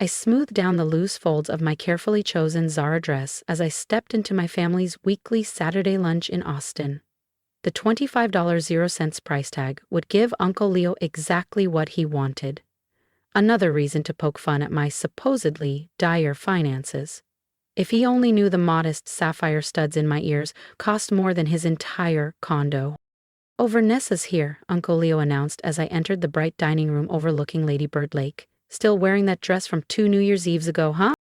I smoothed down the loose folds of my carefully chosen Zara dress as I stepped into my family's weekly Saturday lunch in Austin. The $25.00 price tag would give Uncle Leo exactly what he wanted. Another reason to poke fun at my supposedly dire finances. If he only knew the modest sapphire studs in my ears cost more than his entire condo. "Oh, Vanessa's here," Uncle Leo announced as I entered the bright dining room overlooking Lady Bird Lake. "Still wearing that dress from 2 New Year's Eves ago, huh?"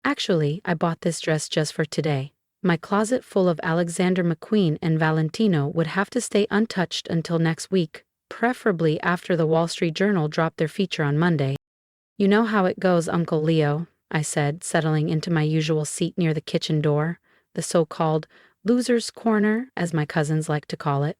"Actually, I bought this dress just for today. My closet full of Alexander McQueen and Valentino would have to stay untouched until next week, preferably after the Wall Street Journal dropped their feature on Monday." "You know how it goes, Uncle Leo," I said, settling into my usual seat near the kitchen door, the so-called loser's corner, as my cousins like to call it.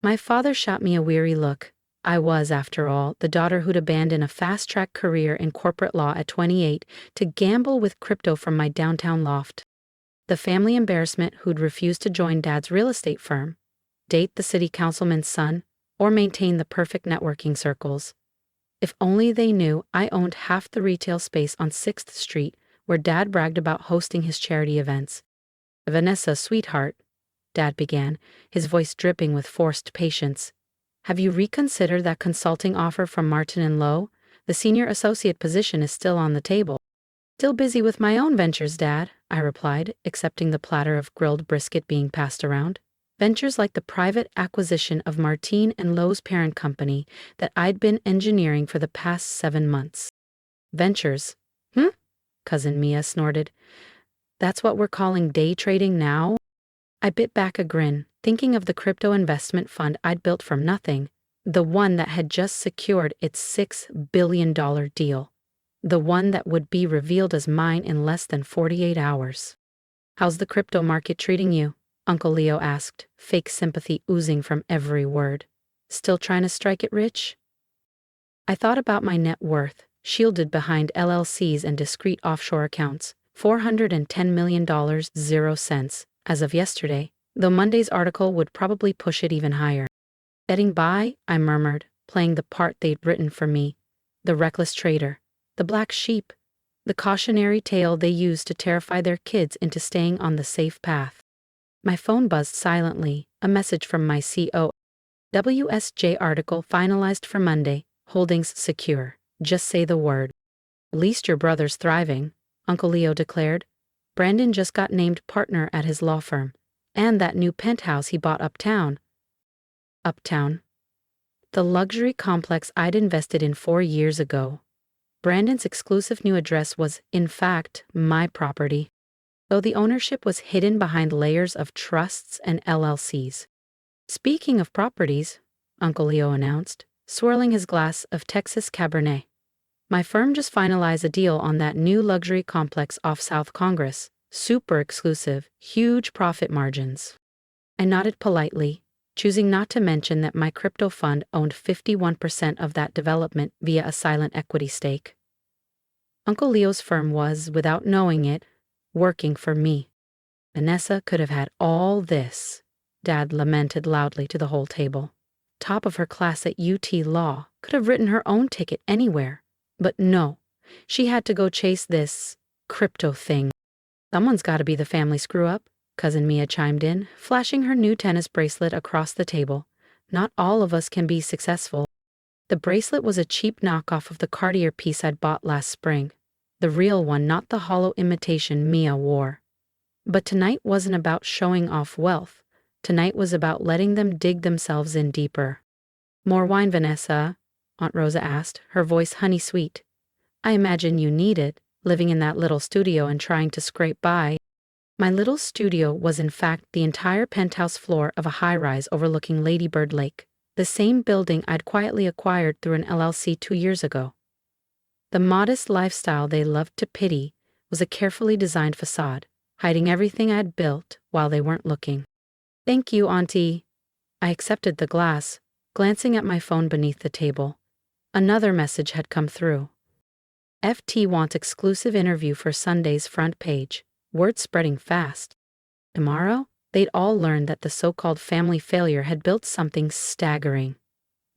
My father shot me a weary look. I was, after all, the daughter who'd abandoned a fast-track career in corporate law at 28 to gamble with crypto from my downtown loft. The family embarrassment who'd refused to join Dad's real estate firm, date the city councilman's son, or maintain the perfect networking circles. If only they knew I owned half the retail space on 6th Street where Dad bragged about hosting his charity events. "Vanessa, sweetheart," Dad began, his voice dripping with forced patience. "Have you reconsidered that consulting offer from Martin and Lowe? The senior associate position is still on the table." "Still busy with my own ventures, Dad," I replied, accepting the platter of grilled brisket being passed around. Ventures like the private acquisition of Martin and Lowe's parent company that I'd been engineering for the past 7 months. "Ventures? Cousin Mia snorted. "That's what we're calling day trading now?" I bit back a grin, thinking of the crypto investment fund I'd built from nothing, the one that had just secured its $6 billion deal, the one that would be revealed as mine in less than 48 hours. "How's the crypto market treating you?" Uncle Leo asked, fake sympathy oozing from every word. "Still trying to strike it rich?" I thought about my net worth, shielded behind LLCs and discrete offshore accounts, $410 million, 0 cents, as of yesterday, though Monday's article would probably push it even higher. "Getting by," I murmured, playing the part they'd written for me. The reckless trader, the black sheep, the cautionary tale they used to terrify their kids into staying on the safe path. My phone buzzed silently, a message from my COO. "WSJ article finalized for Monday, holdings secure. Just say the word." "At least your brother's thriving," Uncle Leo declared. "Brandon just got named partner at his law firm. And that new penthouse he bought uptown." Uptown. The luxury complex I'd invested in 4 years ago. Brandon's exclusive new address was, in fact, my property, though the ownership was hidden behind layers of trusts and LLCs. "Speaking of properties," Uncle Leo announced, swirling his glass of Texas Cabernet, "my firm just finalized a deal on that new luxury complex off South Congress. Super exclusive, huge profit margins." I nodded politely, choosing not to mention that my crypto fund owned 51% of that development via a silent equity stake. Uncle Leo's firm was, without knowing it, working for me. "Vanessa could have had all this," Dad lamented loudly to the whole table. "Top of her class at UT Law, could have written her own ticket anywhere. But no, she had to go chase this crypto thing." "Someone's got to be the family screw-up," Cousin Mia chimed in, flashing her new tennis bracelet across the table. "Not all of us can be successful." The bracelet was a cheap knockoff of the Cartier piece I'd bought last spring, the real one, not the hollow imitation Mia wore. But tonight wasn't about showing off wealth. Tonight was about letting them dig themselves in deeper. "More wine, Vanessa?" Aunt Rosa asked, her voice honey-sweet. "I imagine you need it, living in that little studio and trying to scrape by." My little studio was in fact the entire penthouse floor of a high-rise overlooking Lady Bird Lake, the same building I'd quietly acquired through an LLC 2 years ago. The modest lifestyle they loved to pity was a carefully designed facade, hiding everything I'd built while they weren't looking. "Thank you, Auntie." I accepted the glass, glancing at my phone beneath the table. Another message had come through. "FT wants exclusive interview for Sunday's front page." Word spreading fast. Tomorrow, they'd all learn that the so-called family failure had built something staggering.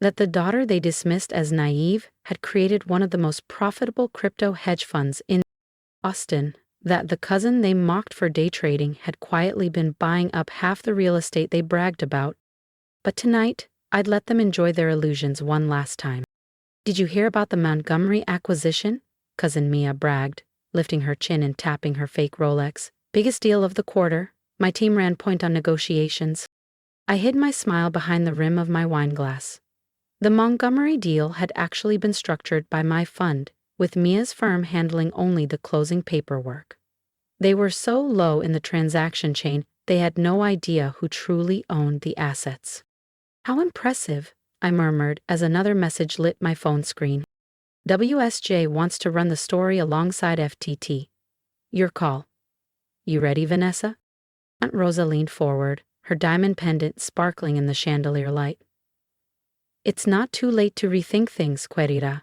That the daughter they dismissed as naive had created one of the most profitable crypto hedge funds in Austin, that the cousin they mocked for day trading had quietly been buying up half the real estate they bragged about. But tonight, I'd let them enjoy their illusions one last time. Did you hear about the Montgomery acquisition? Cousin Mia bragged, lifting her chin and tapping her fake Rolex. Biggest deal of the quarter. My team ran point on negotiations. I hid my smile behind the rim of my wineglass. The Montgomery deal had actually been structured by my fund, with Mia's firm handling only the closing paperwork. They were so low in the transaction chain, they had no idea who truly owned the assets. How impressive, I murmured as another message lit my phone screen. WSJ wants to run the story alongside FTT. Your call. You ready, Vanessa? Aunt Rosa leaned forward, her diamond pendant sparkling in the chandelier light. It's not too late to rethink things, querida.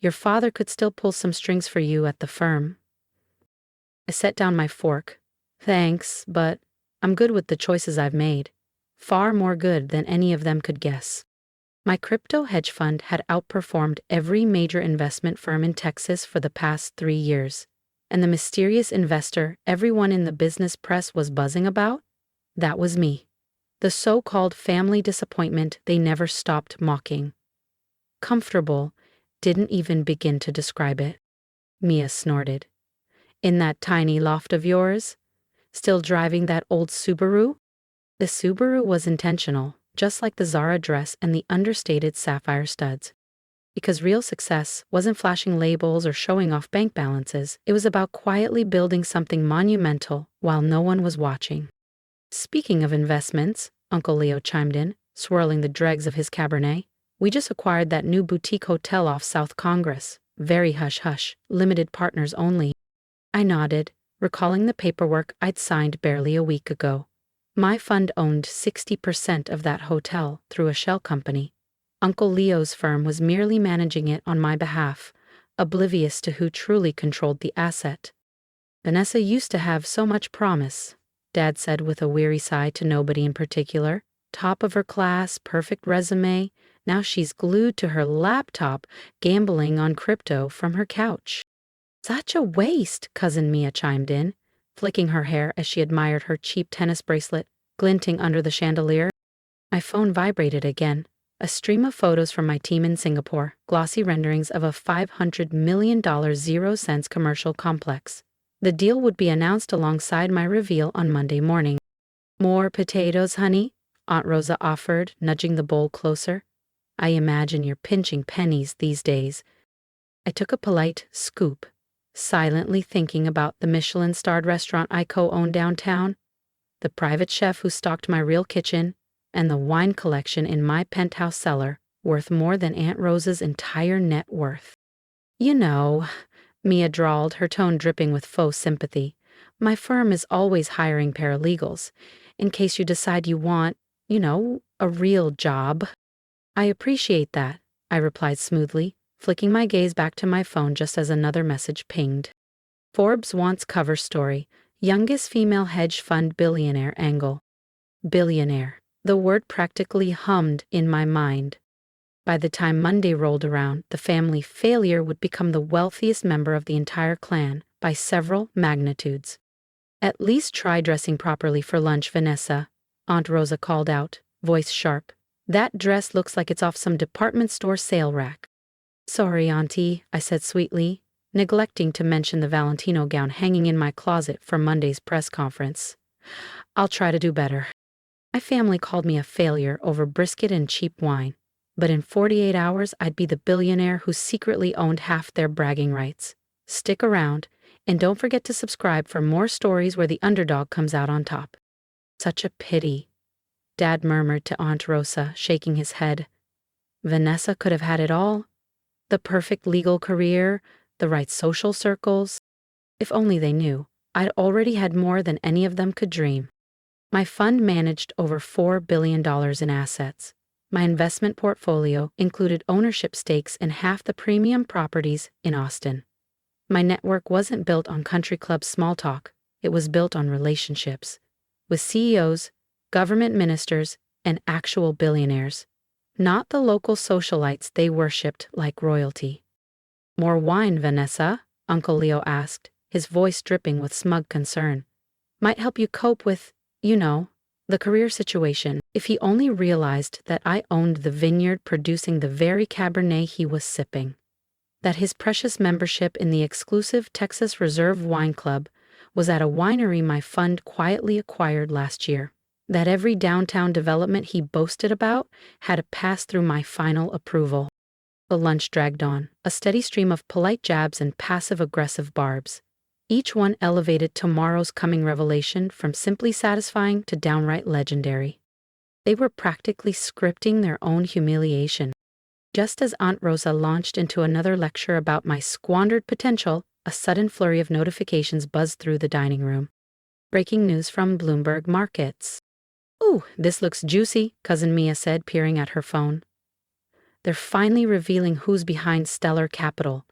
Your father could still pull some strings for you at the firm. I set down my fork. Thanks, but I'm good with the choices I've made. Far more good than any of them could guess. My crypto hedge fund had outperformed every major investment firm in Texas for the past 3 years. And the mysterious investor everyone in the business press was buzzing about? That was me. The so-called family disappointment they never stopped mocking. Comfortable didn't even begin to describe it. Mia snorted. In that tiny loft of yours? Still driving that old Subaru? The Subaru was intentional, just like the Zara dress and the understated sapphire studs. Because real success wasn't flashing labels or showing off bank balances, it was about quietly building something monumental while no one was watching. Speaking of investments, Uncle Leo chimed in, swirling the dregs of his Cabernet, we just acquired that new boutique hotel off South Congress. Very hush-hush, limited partners only. I nodded, recalling the paperwork I'd signed barely a week ago. My fund owned 60% of that hotel through a shell company. Uncle Leo's firm was merely managing it on my behalf, oblivious to who truly controlled the asset. Vanessa used to have so much promise, Dad said with a weary sigh to nobody in particular. Top of her class, perfect resume. Now she's glued to her laptop, gambling on crypto from her couch. Such a waste, Cousin Mia chimed in, flicking her hair as she admired her cheap tennis bracelet, glinting under the chandelier. My phone vibrated again. A stream of photos from my team in Singapore, glossy renderings of a $500 million 0-cents commercial complex. The deal would be announced alongside my reveal on Monday morning. More potatoes, honey? Aunt Rosa offered, nudging the bowl closer. I imagine you're pinching pennies these days. I took a polite scoop, silently thinking about the Michelin-starred restaurant I co-owned downtown, the private chef who stocked my real kitchen, and the wine collection in my penthouse cellar, worth more than Aunt Rosa's entire net worth. You know, Mia drawled, her tone dripping with faux sympathy, my firm is always hiring paralegals, in case you decide you want, a real job. I appreciate that, I replied smoothly, flicking my gaze back to my phone just as another message pinged. Forbes wants cover story, youngest female hedge fund billionaire angle. Billionaire. The word practically hummed in my mind. By the time Monday rolled around, the family failure would become the wealthiest member of the entire clan by several magnitudes. At least try dressing properly for lunch, Vanessa, Aunt Rosa called out, voice sharp. That dress looks like it's off some department store sale rack. Sorry, Auntie, I said sweetly, neglecting to mention the Valentino gown hanging in my closet for Monday's press conference. I'll try to do better. My family called me a failure over brisket and cheap wine, but in 48 hours I'd be the billionaire who secretly owned half their bragging rights. Stick around, and don't forget to subscribe for more stories where the underdog comes out on top. Such a pity, Dad murmured to Aunt Rosa, shaking his head. Vanessa could have had it all. The perfect legal career, the right social circles. If only they knew, I'd already had more than any of them could dream. My fund managed over $4 billion in assets. My investment portfolio included ownership stakes in half the premium properties in Austin. My network wasn't built on country club small talk, it was built on relationships. With CEOs, government ministers, and actual billionaires. not the local socialites they worshipped like royalty. More wine, Vanessa? Uncle Leo asked, his voice dripping with smug concern. Might help you cope with, the career situation. If he only realized that I owned the vineyard producing the very Cabernet he was sipping. That his precious membership in the exclusive Texas Reserve Wine Club was at a winery my fund quietly acquired last year. That every downtown development he boasted about had to pass through my final approval. The lunch dragged on, a steady stream of polite jabs and passive-aggressive barbs. Each one elevated tomorrow's coming revelation from simply satisfying to downright legendary. They were practically scripting their own humiliation. Just as Aunt Rosa launched into another lecture about my squandered potential, a sudden flurry of notifications buzzed through the dining room. Breaking news from Bloomberg Markets. "Ooh, this looks juicy," Cousin Mia said, peering at her phone. "They're finally revealing who's behind Stellar Capital.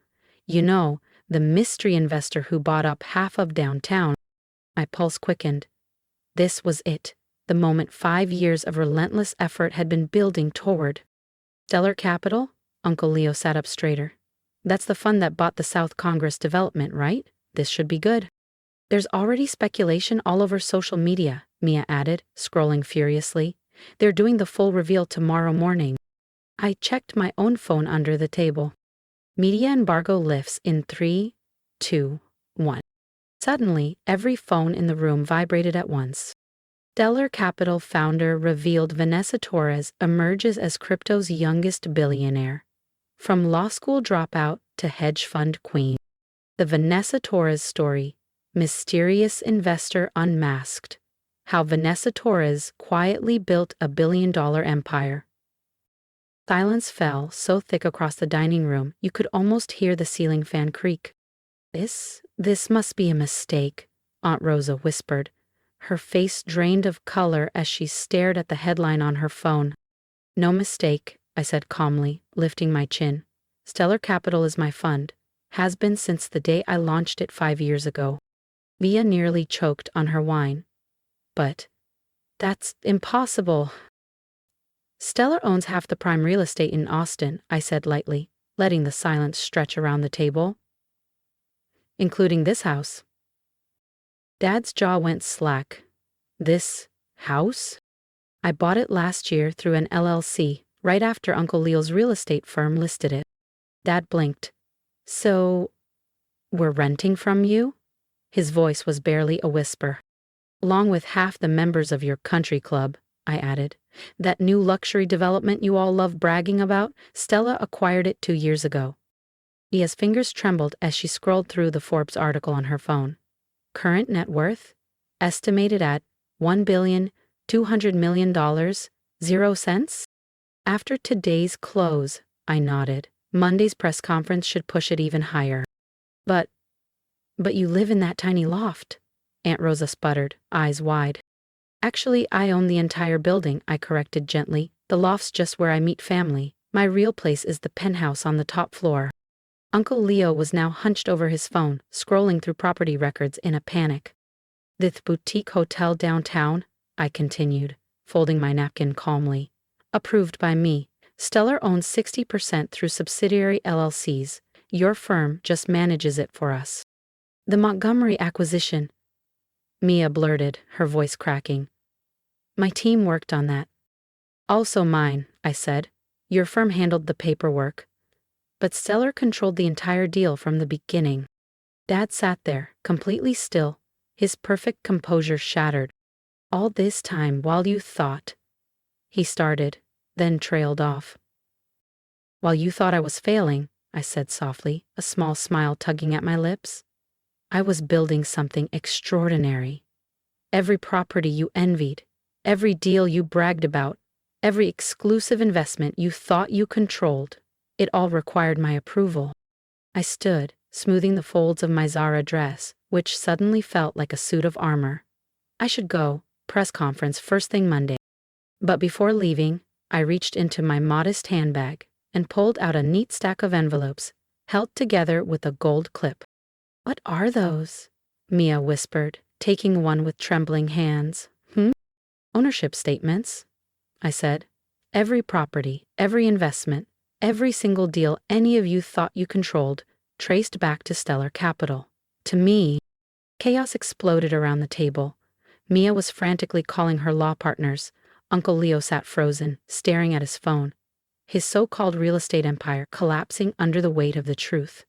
The mystery investor who bought up half of downtown." My pulse quickened. This was it, the moment 5 years of relentless effort had been building toward. Stellar Capital? Uncle Leo sat up straighter. "That's the fund that bought the South Congress development, right? This should be good." "There's already speculation all over social media," Mia added, scrolling furiously. "They're doing the full reveal tomorrow morning." I checked my own phone under the table. Media embargo lifts in 3, 2, 1. Suddenly, every phone in the room vibrated at once. Stellar Capital founder revealed Vanessa Torres emerges as crypto's youngest billionaire. From law school dropout to hedge fund queen. The Vanessa Torres story, mysterious investor unmasked. How Vanessa Torres quietly built a billion-dollar empire. Silence fell so thick across the dining room you could almost hear the ceiling fan creak. This must be a mistake," Aunt Rosa whispered, her face drained of color as she stared at the headline on her phone. "No mistake," I said calmly, lifting my chin. "Stellar Capital is my fund. Has been since the day I launched it 5 years ago." Via nearly choked on her wine. "But that's impossible." "Stellar owns half the prime real estate in Austin," I said lightly, letting the silence stretch around the table. "Including this house." Dad's jaw went slack. "This house?" "I bought it last year through an LLC, right after Uncle Leo's real estate firm listed it." Dad blinked. "So, we're renting from you?" His voice was barely a whisper. "Along with half the members of your country club," I added. "That new luxury development you all love bragging about, Stella acquired it 2 years ago." Mia's fingers trembled as she scrolled through the Forbes article on her phone. Current net worth? Estimated at $1,200,000,000, 0 cents? After today's close, I nodded. Monday's press conference should push it even higher. But you live in that tiny loft," Aunt Rosa sputtered, eyes wide. "Actually, I own the entire building," I corrected gently. "The loft's just where I meet family. My real place is the penthouse on the top floor." Uncle Leo was now hunched over his phone, scrolling through property records in a panic. "This boutique hotel downtown," I continued, folding my napkin calmly. "Approved by me. Stellar owns 60% through subsidiary LLCs. Your firm just manages it for us." "The Montgomery acquisition," Mia blurted, her voice cracking. "My team worked on that." "Also mine," I said. "Your firm handled the paperwork. But Stellar controlled the entire deal from the beginning." Dad sat there, completely still, his perfect composure shattered. "All this time while you thought," he started, then trailed off. "While you thought I was failing," I said softly, a small smile tugging at my lips, "I was building something extraordinary. Every property you envied, every deal you bragged about, every exclusive investment you thought you controlled, it all required my approval." I stood, smoothing the folds of my Zara dress, which suddenly felt like a suit of armor. I should go, press conference first thing Monday. But before leaving, I reached into my modest handbag and pulled out a neat stack of envelopes, held together with a gold clip. "What are those?" Mia whispered, taking one with trembling hands. "Ownership statements," I said. Every property, every investment, every single deal any of you thought you controlled, traced back to stellar capital. To me, chaos exploded around the table. Mia was frantically calling her law partners. Uncle Leo sat frozen, staring at his phone, his so-called real estate empire collapsing under the weight of the truth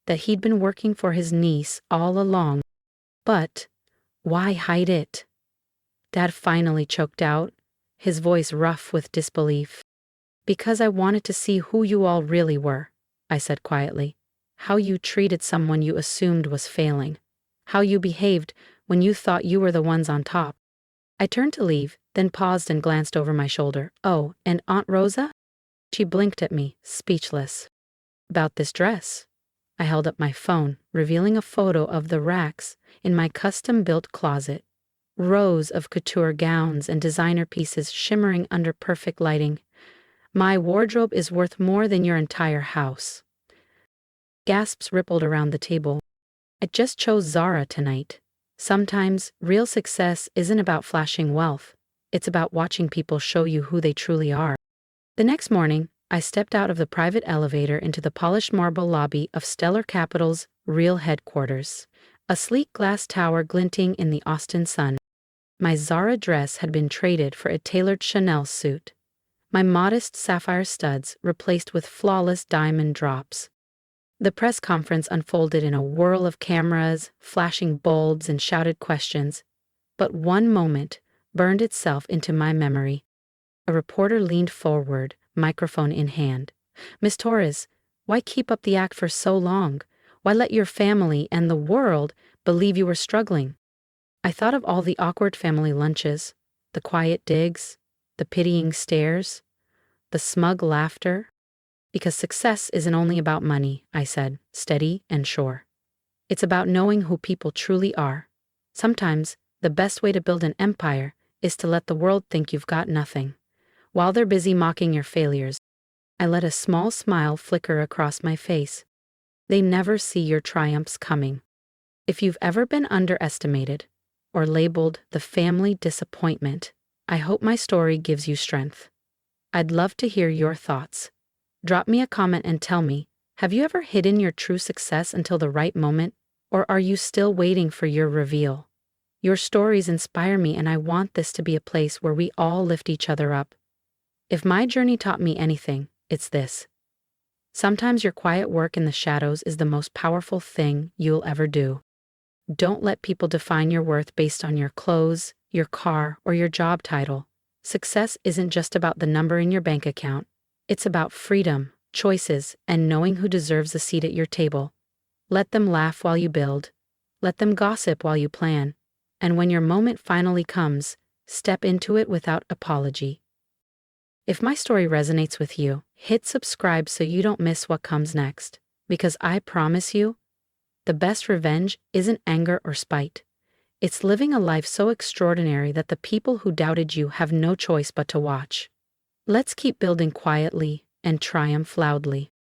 that he'd been working for his niece all along. But why hide it? Dad finally choked out, his voice rough with disbelief. Because I wanted to see who you all really were, I said quietly. How you treated someone you assumed was failing. How you behaved when you thought you were the ones on top. I turned to leave, then paused and glanced over my shoulder. Oh, and Aunt Rosa? She blinked at me, speechless. About this dress. I held up my phone, revealing a photo of the racks in my custom-built closet. Rows of couture gowns and designer pieces shimmering under perfect lighting. My wardrobe is worth more than your entire house. Gasps rippled around the table. I just chose Zara tonight. Sometimes, real success isn't about flashing wealth. It's about watching people show you who they truly are. The next morning, I stepped out of the private elevator into the polished marble lobby of Stellar Capital's real headquarters, a sleek glass tower glinting in the Austin sun. My Zara dress had been traded for a tailored Chanel suit, my modest sapphire studs replaced with flawless diamond drops. The press conference unfolded in a whirl of cameras, flashing bulbs, and shouted questions. But one moment burned itself into my memory. A reporter leaned forward, microphone in hand. "Miss Torres, why keep up the act for so long? Why let your family and the world believe you were struggling?" I thought of all the awkward family lunches, the quiet digs, the pitying stares, the smug laughter. Because success isn't only about money, I said, steady and sure. It's about knowing who people truly are. Sometimes, the best way to build an empire is to let the world think you've got nothing. While they're busy mocking your failures, I let a small smile flicker across my face. They never see your triumphs coming. If you've ever been underestimated or labeled the family disappointment, I hope my story gives you strength. I'd love to hear your thoughts. Drop me a comment and tell me, have you ever hidden your true success until the right moment, or are you still waiting for your reveal? Your stories inspire me, and I want this to be a place where we all lift each other up. If my journey taught me anything, it's this. Sometimes your quiet work in the shadows is the most powerful thing you'll ever do. Don't let people define your worth based on your clothes, your car, or your job title. Success isn't just about the number in your bank account. It's about freedom, choices, and knowing who deserves a seat at your table. Let them laugh while you build. Let them gossip while you plan. And when your moment finally comes, step into it without apology. If my story resonates with you, hit subscribe so you don't miss what comes next. Because I promise you, the best revenge isn't anger or spite. It's living a life so extraordinary that the people who doubted you have no choice but to watch. Let's keep building quietly and triumph loudly.